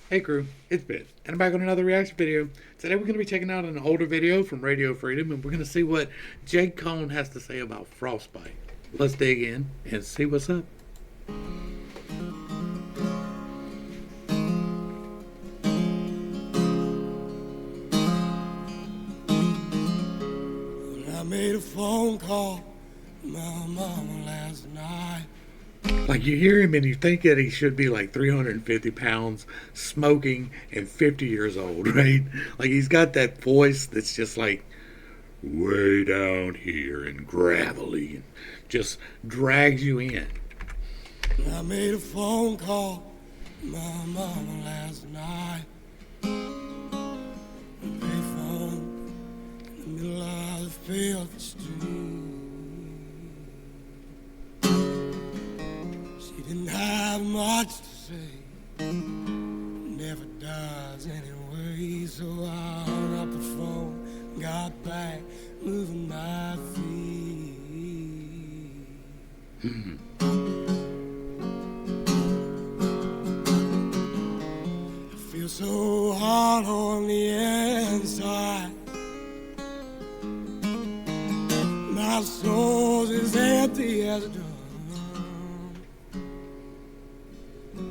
Hey crew, it's Pitt, and I'm back on another reaction video. Today we're going to be checking out an older video from Radio Freedom, and we're going to see what Jake Kohn has to say about frostbite. Let's dig in and see what's up. I made a phone call to my mama last night. Like, you hear him and you think that he should be like 350 pounds, smoking, and 50 years old, right? Like, he's got that voice that's just like way down here and gravelly and just drags you in. I made a phone call to my mama last night. A payphone in the middle of the filthy street. She didn't have much to say, never does anyway. So I hung up the phone, got back, moving my feet. I feel so hot on the inside. My soul's as empty as a drum.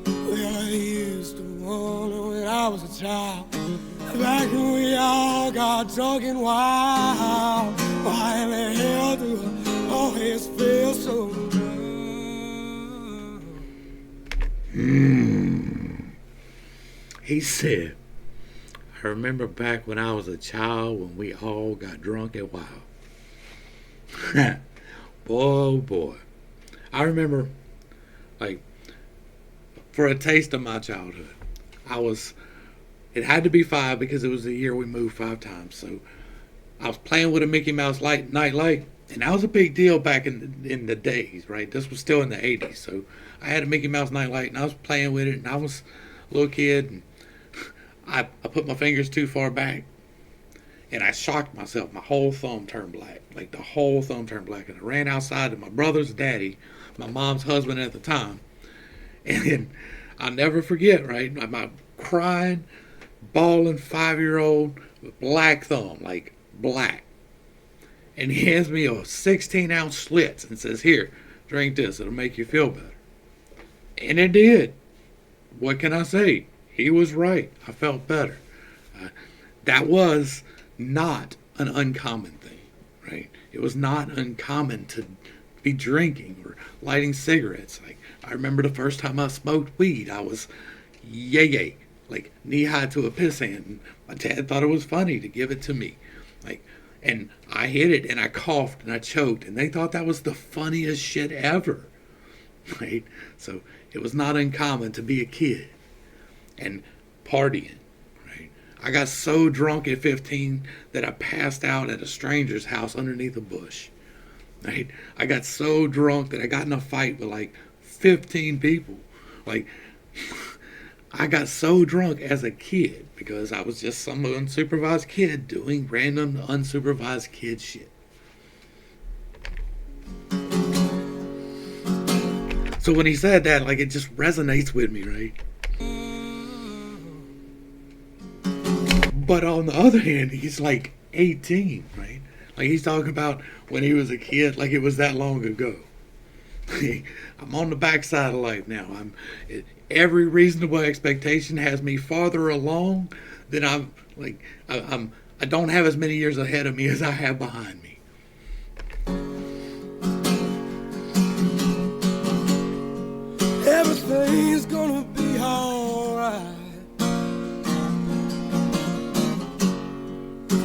Well, I used to wonder when I was a child, back when we all got drunk and wild. Why in the hell do I always feel so good? He said, I remember back when I was a child when we all got drunk and wild. Boy, oh boy. I remember, like, for a taste of my childhood, it had to be 5 because it was the year we moved 5 times. So I was playing with a Mickey Mouse night light, and that was a big deal back in the days, right? This was still in the 80s. So I had a Mickey Mouse night light, and I was playing with it, and I was a little kid, and I put my fingers too far back, and I shocked myself. My whole thumb turned black. Like, the whole thumb turned black. And I ran outside to my brother's daddy, my mom's husband at the time. And then I'll never forget, right? I'm crying, bawling 5-year-old with black thumb, like black. And he hands me a 16-ounce Schlitz and says, here, drink this. It'll make you feel better. And it did. What can I say? He was right. I felt better. That was not an uncommon thing, right? It was not uncommon to be drinking or lighting cigarettes. Like, I remember the first time I smoked weed, I was yay, like knee-high to a pissant. And my dad thought it was funny to give it to me. Like, and I hit it and I coughed and I choked, and they thought that was the funniest shit ever, right? So it was not uncommon to be a kid and partying, right? I got so drunk at 15 that I passed out at a stranger's house underneath a bush, right? I got so drunk that I got in a fight with like 15 people. Like, I got so drunk as a kid because I was just some unsupervised kid doing random unsupervised kid shit. So when he said that, like, it just resonates with me, right? But on the other hand, he's like 18, right? Like, he's talking about when he was a kid, like it was that long ago. I'm on the backside of life now. Every reasonable expectation has me farther along than I don't have as many years ahead of me as I have behind me. Everything's gonna be alright.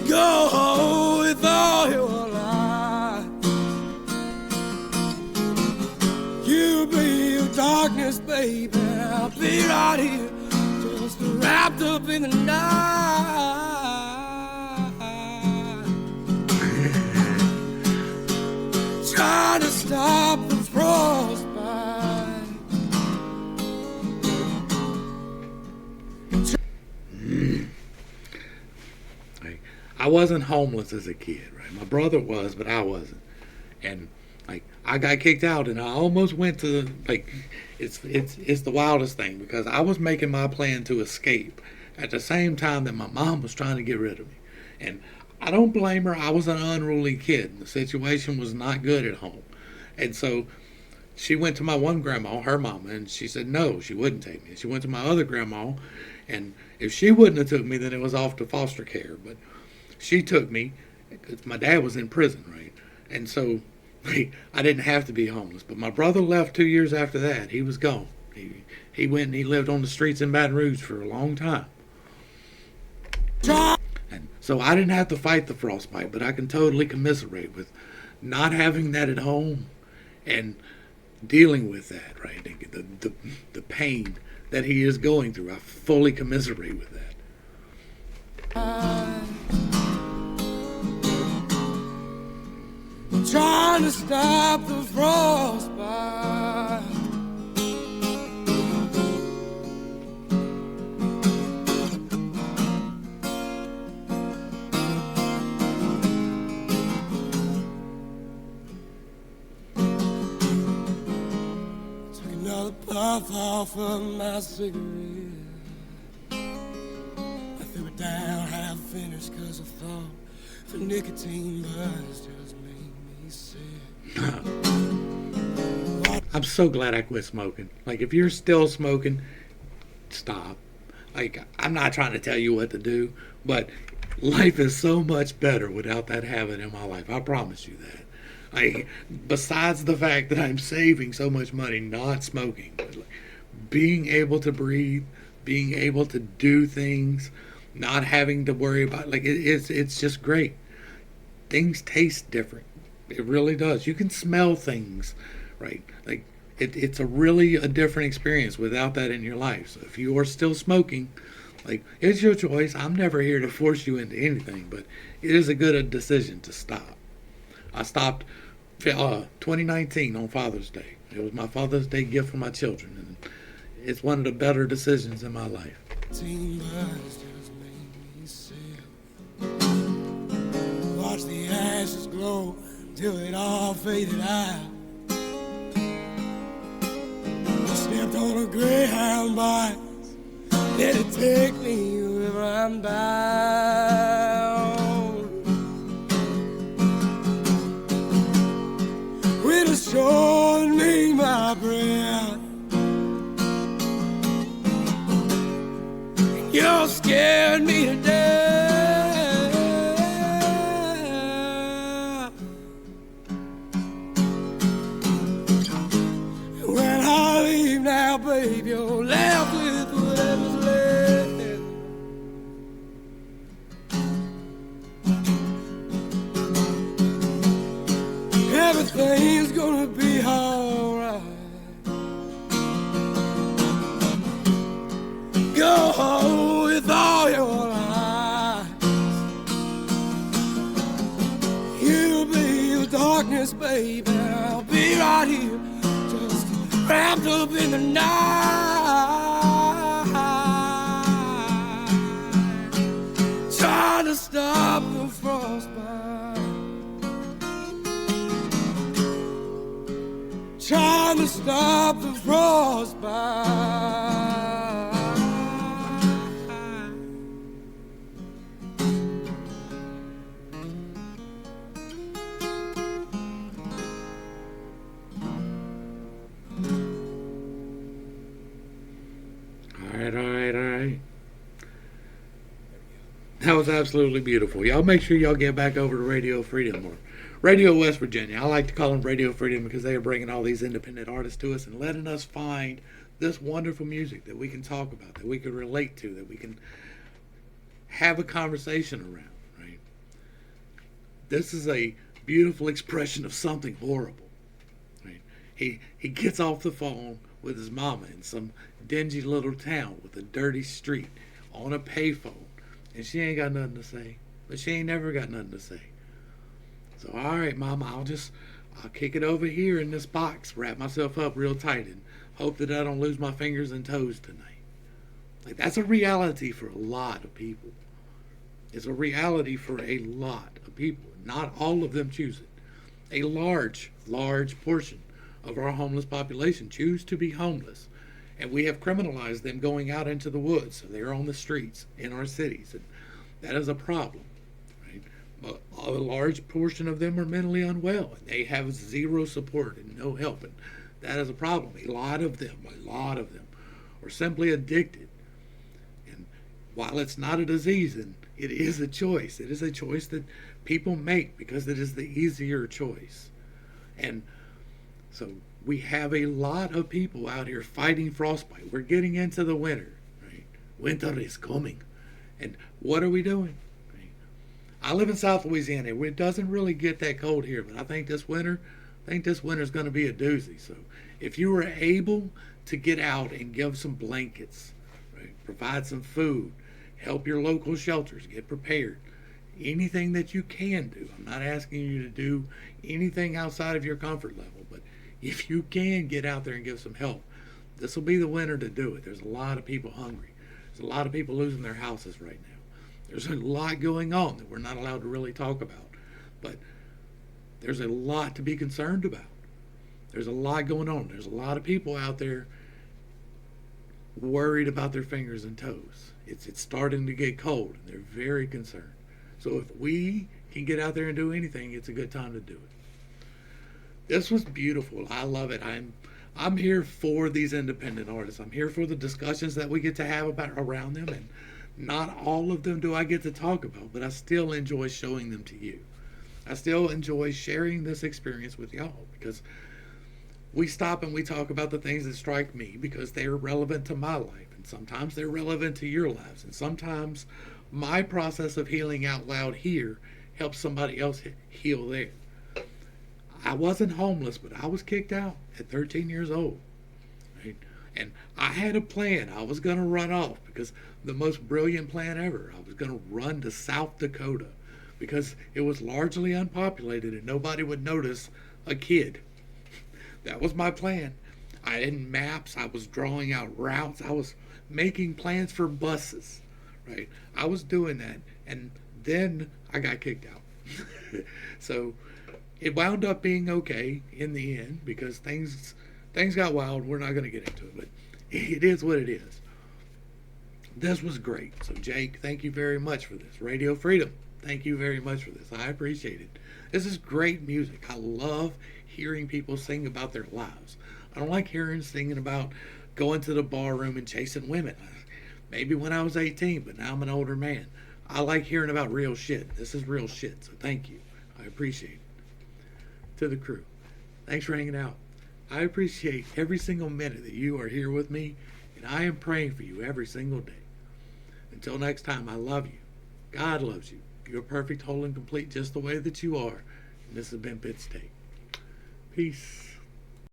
Go with all your life. You be your darkness, baby. I'll be right here, just wrapped up in the night. Trying to stop the frostbite. I wasn't homeless as a kid, right? My brother was, but I wasn't. And like, I got kicked out, and I almost went to it's the wildest thing because I was making my plan to escape at the same time that my mom was trying to get rid of me, and I don't blame her. I was an unruly kid. The situation was not good at home, and so she went to my one grandma, her mama, and she said no, she wouldn't take me. She went to my other grandma, and if she wouldn't have took me, then it was off to foster care. But she took me because my dad was in prison, right? And so I didn't have to be homeless. But my brother left 2 years after that. He was gone. He went and he lived on the streets in Baton Rouge for a long time. And so I didn't have to fight the frostbite, but I can totally commiserate with not having that at home and dealing with that, right? The pain that he is going through. I fully commiserate with that. Trying to stop the frostbite. Took another puff off of my cigarette. I threw it down half finished cause I thought the nicotine buzz just made me sick. I'm so glad I quit smoking. Like, if you're still smoking, stop. Like, I'm not trying to tell you what to do, but life is so much better without that habit in my life. I promise you that. Like, besides the fact that I'm saving so much money not smoking, being able to breathe, being able to do things, not having to worry about, like, it's just great. Things taste different. It really does. You can smell things, right? Like, it's a different experience without that in your life. So if you are still smoking, like, it's your choice. I'm never here to force you into anything, but it is a good decision to stop. I stopped 2019 on Father's Day. It was my Father's Day gift for my children, and it's one of the better decisions in my life. Watch the ashes glow till it all faded out. Stepped on a greyhound bike, let it take me wherever I'm bound. When it's showing me my breath, you're scaring me to death. When I leave now, babe, you're left with whatever's left. Everything's gonna be alright. Go home with all your lies. You'll be the darkness, baby. I'll be right here, just wrapped up in the night, trying to stop the frostbite, trying to stop the frostbite. All right. That was absolutely beautiful. Y'all make sure y'all get back over to Radio Freedom or Radio West Virginia. I like to call them Radio Freedom because they are bringing all these independent artists to us and letting us find this wonderful music that we can talk about, that we can relate to, that we can have a conversation around, right? This is a beautiful expression of something horrible, right? He gets off the phone with his mama in some dingy little town with a dirty street on a payphone, and she ain't got nothing to say. But she ain't never got nothing to say. So, all right, mama, I'll kick it over here in this box, wrap myself up real tight, and hope that I don't lose my fingers and toes tonight. Like, that's a reality for a lot of people. It's a reality for a lot of people. Not all of them choose it. A large, large portion of our homeless population choose to be homeless. And we have criminalized them going out into the woods. So they're on the streets in our cities. And that is a problem. Right? But a large portion of them are mentally unwell. And they have zero support and no help. And that is a problem. A lot of them are simply addicted. And while it's not a disease, and it is a choice. It is a choice that people make because it is the easier choice. And so we have a lot of people out here fighting frostbite. We're getting into the winter, right? Winter is coming. And what are we doing? Right? I live in South Louisiana. It doesn't really get that cold here, but I think this winter is going to be a doozy. So if you were able to get out and give some blankets, right? Provide some food, help your local shelters get prepared, anything that you can do. I'm not asking you to do anything outside of your comfort level, but if you can get out there and give some help, this will be the winter to do it. There's a lot of people hungry. There's a lot of people losing their houses right now. There's a lot going on that we're not allowed to really talk about, but there's a lot to be concerned about. There's a lot going on. There's a lot of people out there worried about their fingers and toes. It's starting to get cold, and they're very concerned. So if we can get out there and do anything, it's a good time to do it. This was beautiful. I love it. I'm here for these independent artists. I'm here for the discussions that we get to have about around them, and not all of them do I get to talk about, but I still enjoy showing them to you. I still enjoy sharing this experience with y'all because we stop and we talk about the things that strike me because they're relevant to my life, and sometimes they're relevant to your lives, and sometimes my process of healing out loud here helps somebody else heal there. I wasn't homeless, but I was kicked out at 13 years old. Right? And I had a plan. I was going to run off because the most brilliant plan ever. I was going to run to South Dakota because it was largely unpopulated and nobody would notice a kid. That was my plan. I had maps. I was drawing out routes. I was making plans for buses. Right? I was doing that. And then I got kicked out. So it wound up being okay in the end because things got wild. We're not going to get into it, but it is what it is. This was great. So Jake, thank you very much for this. Radio Freedom, thank you very much for this. I appreciate it. This is great music. I love hearing people sing about their lives. I don't like hearing singing about going to the bar room and chasing women. Maybe when I was 18, but now I'm an older man. I like hearing about real shit. This is real shit, so thank you. I appreciate it. To the crew, thanks for hanging out. I appreciate every single minute that you are here with me, and I am praying for you every single day. Until next time, I love you. God loves you. You're perfect, whole, and complete just the way that you are. And this has been Pitt's Take. Peace.